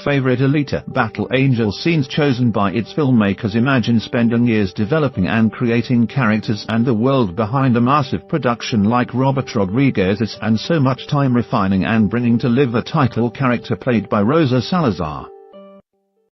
Favorite Alita Battle Angel scenes chosen by its filmmakers. Imagine spending years developing and creating characters and the world behind a massive production like Robert Rodriguez's, and so much time refining and bringing to live a title character played by Rosa Salazar.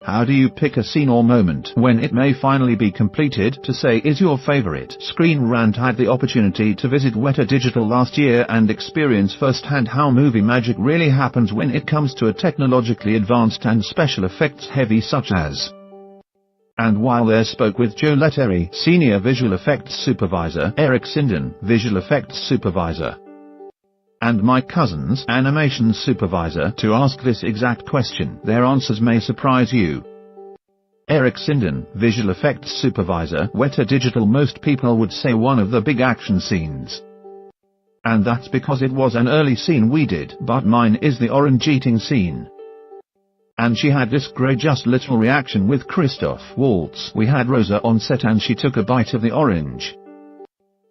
How do you pick a scene or moment when it may finally be completed to say is your favorite? Screen Rant had the opportunity to visit Weta Digital last year and experience firsthand how movie magic really happens when it comes to a technologically advanced and special effects heavy such as. And while there spoke with Joe Letteri, Senior Visual Effects Supervisor, Eric Sinden, Visual Effects Supervisor, and Mike Cousins, Animation Supervisor, to ask this exact question. Their answers may surprise you. Eric Sinden, Visual Effects Supervisor, Weta Digital. Most people would say one of the big action scenes. And that's because it was an early scene we did, but mine is the orange eating scene. And she had this great just little reaction with Christoph Waltz. We had Rosa on set and she took a bite of the orange.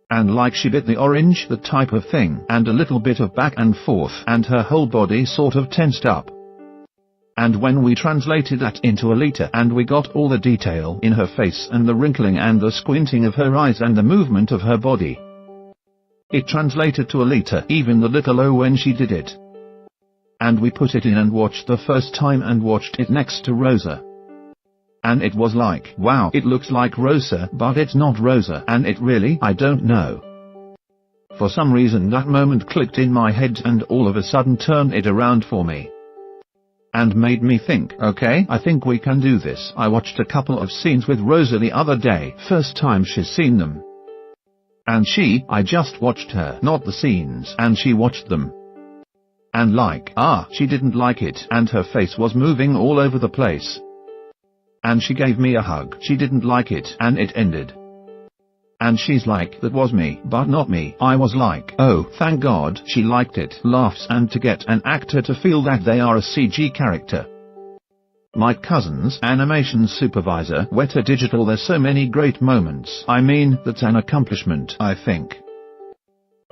And like she bit the orange, the type of thing, and a little bit of back and forth, and her whole body sort of tensed up. And when we translated that into Alita and we got all the detail in her face and the wrinkling and the squinting of her eyes and the movement of her body, it translated to Alita, even the little O when she did it. And we put it in and watched the first time and watched it next to Rosa. And it was like, wow, it looks like Rosa, but it's not Rosa, and it really, I don't know. For some reason that moment clicked in my head and all of a sudden turned it around for me. And made me think, okay, I think we can do this. I watched a couple of scenes with Rosa the other day, first time she's seen them. And I just watched her, not the scenes, and she watched them. And like, she didn't like it, and her face was moving all over the place. And she gave me a hug. She didn't like it, and it ended. And she's like, that was me, but not me. I was like, oh, thank God, she liked it. Laughs. And to get an actor to feel that they are a CG character. Mike Cousins, Animation Supervisor, Weta Digital. There's so many great moments. I mean, that's an accomplishment, I think.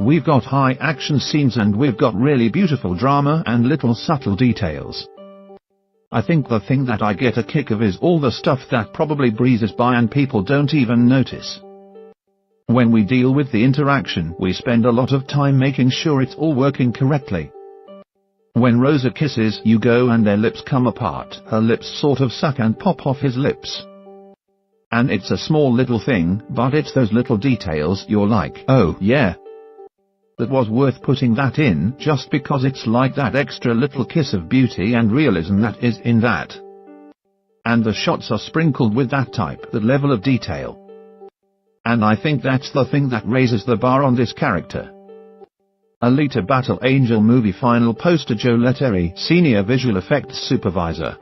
We've got high action scenes and we've got really beautiful drama and little subtle details. I think the thing that I get a kick of is all the stuff that probably breezes by and people don't even notice. When we deal with the interaction, we spend a lot of time making sure it's all working correctly. When Rosa kisses Hugo and their lips come apart, her lips sort of suck and pop off his lips. And it's a small little thing, but it's those little details you're like, oh yeah, that was worth putting that in, just because it's like that extra little kiss of beauty and realism that is in that. And the shots are sprinkled with that level of detail. And I think that's the thing that raises the bar on this character. Alita Battle Angel movie final poster. Joe Letteri, Senior Visual Effects Supervisor,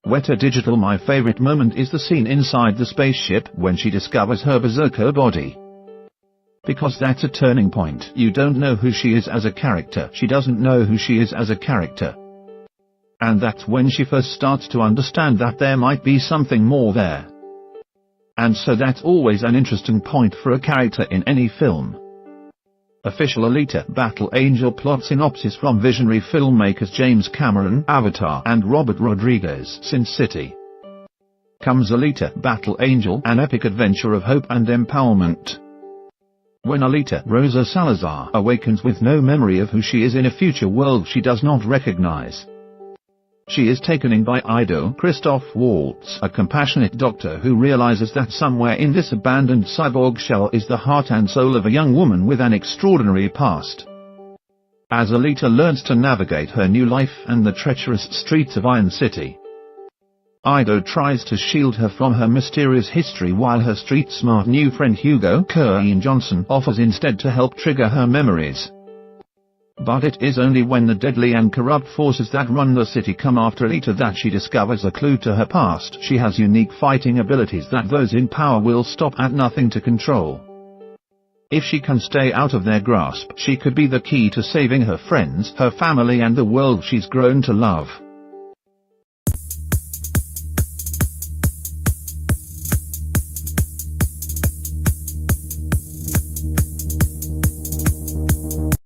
Weta Digital. My favorite moment is the scene inside the spaceship when she discovers her berserker body. Because that's a turning point. You don't know who she is as a character. She doesn't know who she is as a character. And that's when she first starts to understand that there might be something more there. And so that's always an interesting point for a character in any film. Official Alita Battle Angel plot synopsis from visionary filmmakers James Cameron, Avatar, and Robert Rodriguez, Sin City. Comes Alita Battle Angel, an epic adventure of hope and empowerment. When Alita, Rosa Salazar, awakens with no memory of who she is in a future world she does not recognize. She is taken in by Christoph Waltz, a compassionate doctor who realizes that somewhere in this abandoned cyborg shell is the heart and soul of a young woman with an extraordinary past. As Alita learns to navigate her new life and the treacherous streets of Iron City, Ido tries to shield her from her mysterious history while her street-smart new friend Hugo Johnson offers instead to help trigger her memories. But it is only when the deadly and corrupt forces that run the city come after Alita that she discovers a clue to her past. She has unique fighting abilities that those in power will stop at nothing to control. If she can stay out of their grasp, she could be the key to saving her friends, her family and the world she's grown to love.